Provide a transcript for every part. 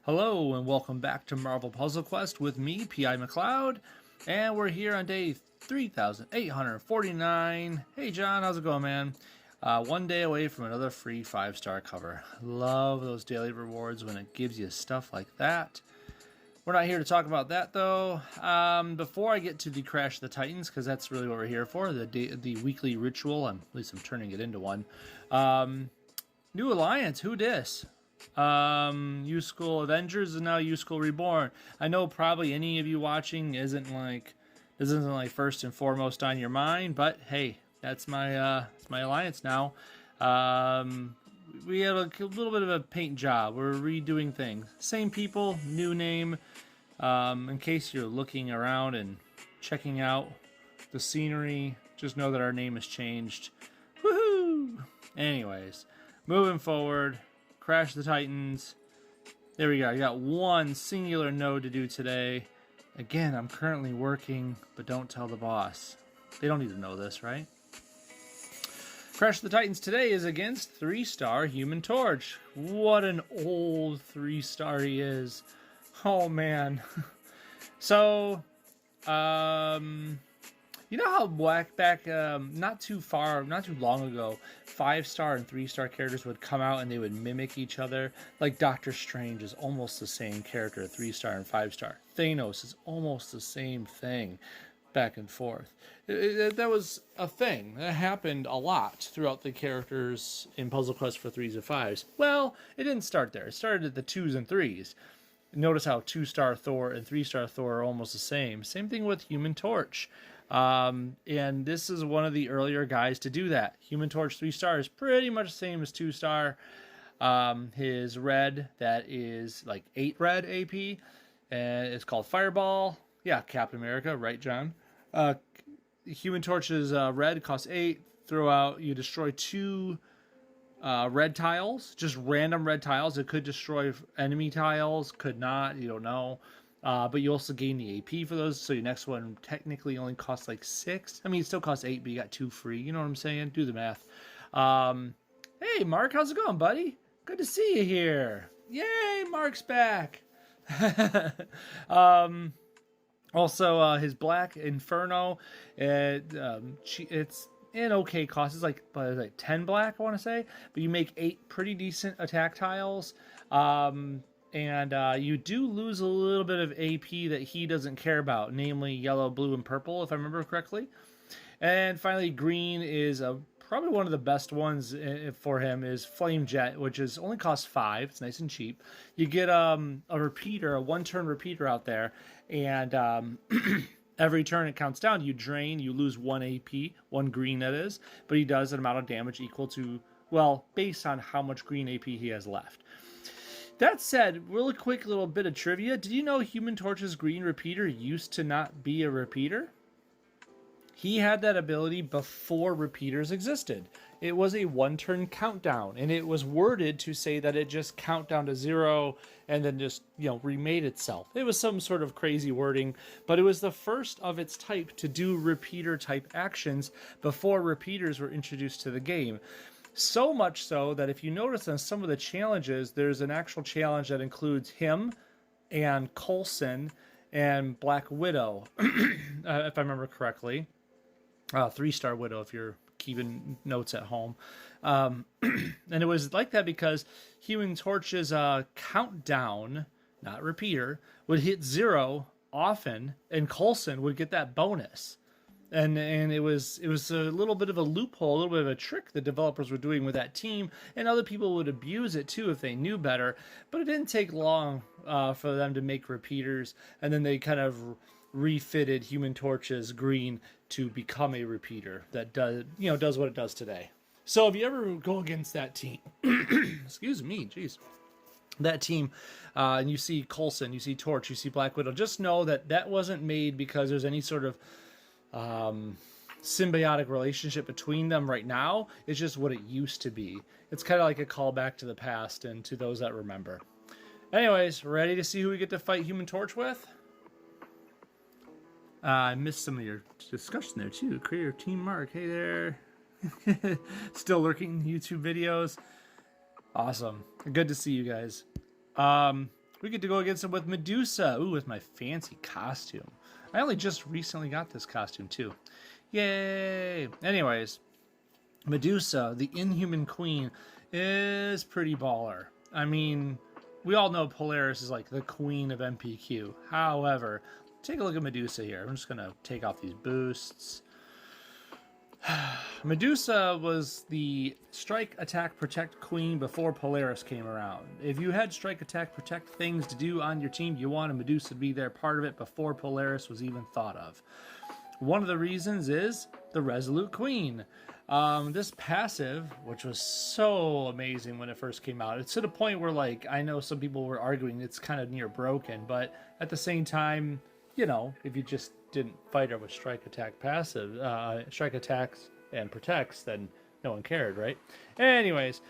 Hello and welcome back to Marvel Puzzle Quest with me, P.I. McLeod, and we're here on day 3,849. Hey John, how's it going, man? One day away from another free 5-star cover. Love those daily rewards when it gives you stuff like that. We're not here to talk about that though. Before I get to the Crash the Titans, because that's really what we're here for, the weekly ritual, at least I'm turning it into one. New Alliance, who dis? U-School Avengers is now U-School Reborn. I know probably any of you watching isn't like first and foremost on your mind, but hey, that's my alliance now. We have a little bit of a paint job. We're redoing things. Same people, new name. In case you're looking around and checking out the scenery, just know that our name has changed. Woohoo! Anyways, moving forward. Crash the Titans. There we go. I got one singular node to do today. Again, I'm currently working, but don't tell the boss. They don't need to know this, right? Crash the Titans today is against 3-star Human Torch. What an old 3-star he is. Oh, man. So, you know how back not too long ago, 5-star and 3-star characters would come out and they would mimic each other? Like Doctor Strange is almost the same character, 3-star and 5-star. Thanos is almost the same thing, back and forth. That was a thing that happened a lot throughout the characters in Puzzle Quest for 3s and 5s. Well, it didn't start there. It started at the 2s and 3s. Notice how 2-star Thor and 3-star Thor are almost the same. Same thing with Human Torch. And this is one of the earlier guys to do that. Human Torch 3-star is pretty much the same as 2-star. His red, that is like 8 red AP, and it's called Fireball. Yeah, Captain America, right, John? Human Torch's red costs 8. Throw out, you destroy 2 red tiles, just random red tiles. It could destroy enemy tiles, could not, you don't know. But you also gain the AP for those, so your next one technically only costs like 6. I mean, it still costs 8, but you got 2 free. You know what I'm saying? Do the math. Hey, Mark, how's it going, buddy? Good to see you here. Yay, Mark's back. Also, his Black Inferno, it's an okay cost. It's like 10 black, I want to say. But you make 8 pretty decent attack tiles. And you do lose a little bit of AP that he doesn't care about, namely yellow, blue, and purple, if I remember correctly. And finally, green is probably one of the best ones for him is Flame Jet, which is only costs 5. It's nice and cheap. You get a repeater, a 1-turn repeater out there, and every turn it counts down. You drain, you lose 1 AP, 1 green that is, but he does an amount of damage equal to, well, based on how much green AP he has left. That said, really quick little bit of trivia. Did you know Human Torch's green repeater used to not be a repeater? He had that ability before repeaters existed. It was a 1-turn countdown, and it was worded to say that it just count down to 0 and then just, remade itself. It was some sort of crazy wording, but it was the first of its type to do repeater type actions before repeaters were introduced to the game. So much so that if you notice on some of the challenges, there's an actual challenge that includes him and Coulson and Black Widow, if I remember correctly. 3-star Widow, if you're keeping notes at home. And it was like that because Human Torch's countdown, not repeater, would hit 0 often, and Coulson would get that bonus. And it was a little bit of a loophole, a little bit of a trick the developers were doing with that team, and other people would abuse it too if they knew better. But it didn't take long for them to make repeaters, and then they kind of refitted Human Torch's green to become a repeater that does what it does today. So if you ever go against that team, excuse me, jeez. That team, and you see Coulson, you see Torch, you see Black Widow, just know that wasn't made because there's any sort of symbiotic relationship between them right now. It's just what it used to be. It's kind of like a callback to the past and to those that remember. Anyways, ready to see who we get to fight Human Torch with? I missed some of your discussion there too. Creator Team Mark, hey there. Still lurking YouTube videos. Awesome. Good to see you guys. We get to go against him with Medusa. Ooh, with my fancy costume. I only just recently got this costume, too. Yay! Anyways, Medusa, the Inhuman Queen, is pretty baller. I mean, we all know Polaris is like the queen of MPQ. However, take a look at Medusa here. I'm just going to take off these boosts. Medusa was the strike, attack, protect queen before Polaris came around. If you had strike, attack, protect things to do on your team, you wanted Medusa to be there, part of it, before Polaris was even thought of. One of the reasons is the Resolute Queen. This passive, which was so amazing when it first came out, it's to the point where, like, I know some people were arguing it's kind of near broken, but at the same time, you know, if you just didn't fight her with strike, attack, passive, strike, attacks, and protects, then no one cared, right? Anyways,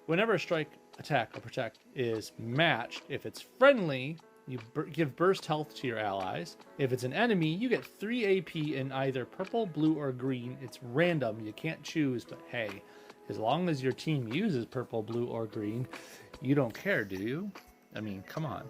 whenever a strike, attack, or protect is matched, if it's friendly, you give burst health to your allies. If it's an enemy, you get 3 AP in either purple, blue, or green. It's random. You can't choose, but hey, as long as your team uses purple, blue, or green, you don't care, do you? I mean, come on.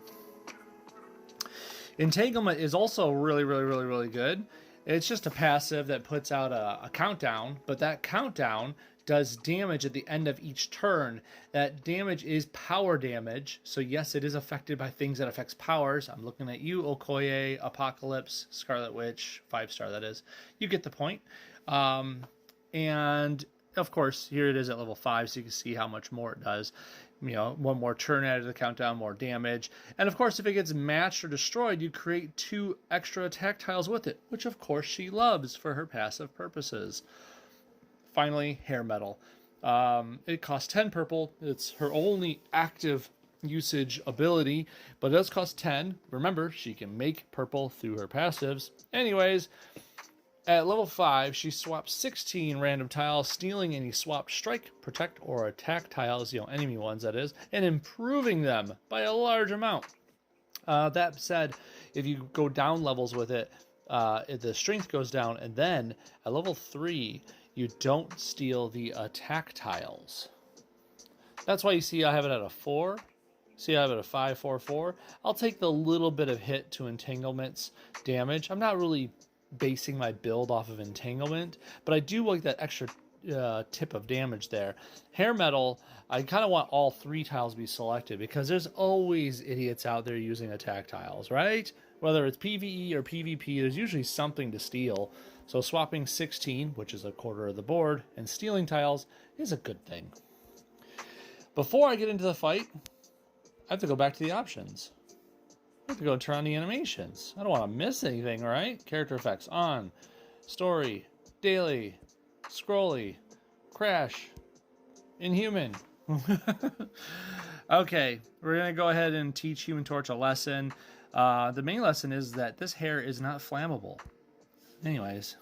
Entanglement is also really good. It's just a passive that puts out a countdown, but that countdown does damage at the end of each turn. That damage is power damage, so yes, it is affected by things that affects powers. I'm looking at you, Okoye, Apocalypse, Scarlet Witch, 5-star that is. You get the point. And of course, here it is at level 5, so you can see how much more it does. You know, one more turn added to the countdown, more damage. And of course, if it gets matched or destroyed, you create 2 extra attack tiles with it, which of course she loves for her passive purposes. Finally, Hair Metal. It costs 10 purple. It's her only active usage ability, but it does cost 10. Remember, she can make purple through her passives. Anyways, at level 5, she swaps 16 random tiles, stealing any swapped strike, protect, or attack tiles, you know, enemy ones that is, and improving them by a large amount. That said, if you go down levels with it, the strength goes down, and then at level 3, you don't steal the attack tiles. That's why you see I have it at a 4. See, I have it at a 5, 4, 4. I'll take the little bit of hit to entanglement's damage. I'm not really basing my build off of entanglement, but I do like that extra tip of damage there. Hair Metal, I kind of want all 3 tiles to be selected because there's always idiots out there using attack tiles, right? Whether it's PvE or PvP, there's usually something to steal. So swapping 16, which is a quarter of the board, and stealing tiles is a good thing. Before I get into the fight, I have to go back to the options. I have to go turn on the animations. I don't want to miss anything, right? Character effects on, story, daily, scrolly, crash, inhuman. Okay, we're going to go ahead and teach Human Torch a lesson. The main lesson is that this hair is not flammable. Anyways.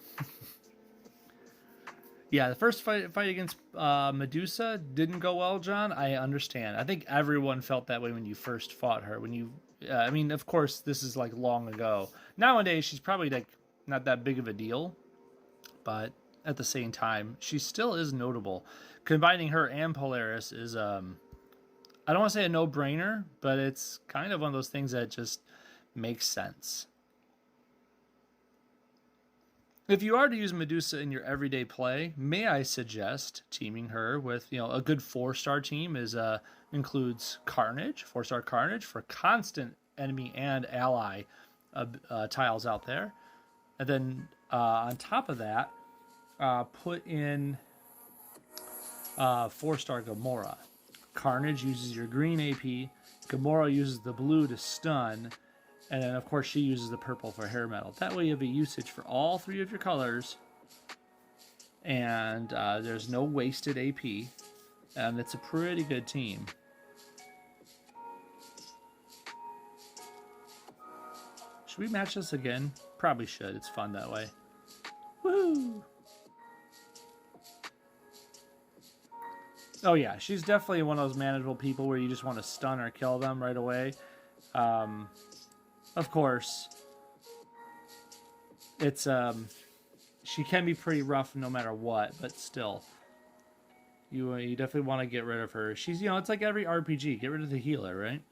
Yeah, the first fight against Medusa didn't go well, John. I understand. I think everyone felt that way when you first fought her. When you, I mean, of course, this is like long ago. Nowadays, she's probably like not that big of a deal, but at the same time, she still is notable. Combining her and Polaris is, I don't want to say a no-brainer, but it's kind of one of those things that just makes sense. If you are to use Medusa in your everyday play, may I suggest teaming her with, you know, a good 4-star team is includes Carnage, 4-star Carnage for constant enemy and ally tiles out there. And then on top of that, put in 4-star Gamora. Carnage uses your green AP, Gamora uses the blue to stun, and then, of course, she uses the purple for Hair Metal. That way you have a usage for all 3 of your colors. And there's no wasted AP. And it's a pretty good team. Should we match this again? Probably should. It's fun that way. Woohoo! Oh, yeah. She's definitely one of those manageable people where you just want to stun or kill them right away. Of course, it's she can be pretty rough no matter what, but still, you definitely want to get rid of her. She's, you know, it's like every RPG, get rid of the healer, right?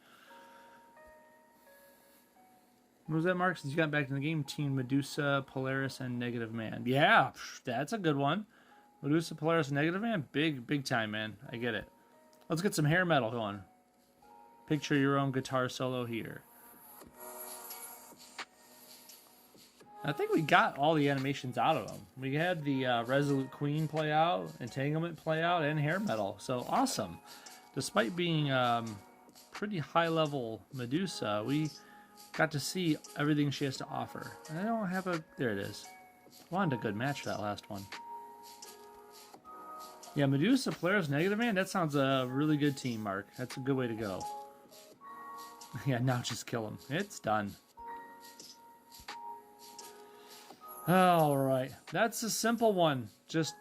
What was that, Mark? Since you got back in the game, Team Medusa, Polaris, and Negative Man. Yeah, that's a good one. Medusa, Polaris, and Negative Man. Big time, man. I get it. Let's get some hair metal going. Picture your own guitar solo here. I think we got all the animations out of them. We had the Resolute Queen play out, Entanglement play out, and hair metal. So awesome. Despite being pretty high-level Medusa, we got to see everything she has to offer. I don't have a... There it is. Wanted a good match for that last one. Yeah, Medusa, Polaris, Negative Man. That sounds a really good team, Mark. That's a good way to go. Yeah, now just kill him. It's done. Alright. That's a simple one. Just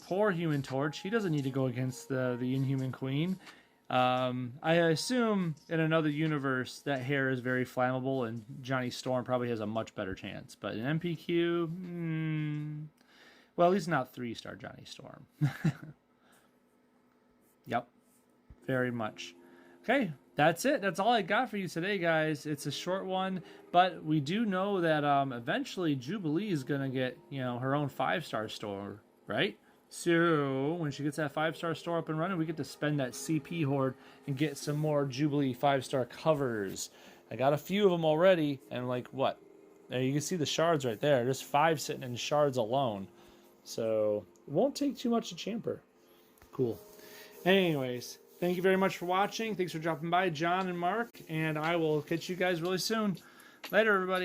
poor Human Torch. He doesn't need to go against the Inhuman Queen. I assume in another universe that hair is very flammable and Johnny Storm probably has a much better chance. But in MPQ, well, he's not 3-star Johnny Storm. Yep, very much. Okay, that's it. That's all I got for you today, guys. It's a short one, but we do know that eventually Jubilee is going to get, you know, her own 5-star store, right? So when she gets that 5-star store up and running, we get to spend that CP hoard and get some more Jubilee 5-star covers. I got a few of them already, and like what? There you can see the shards right there. There's 5 sitting in shards alone. So it won't take too much to champer. Cool. Anyways, thank you very much for watching. Thanks for dropping by, John and Mark, and I will catch you guys really soon. Later, everybody.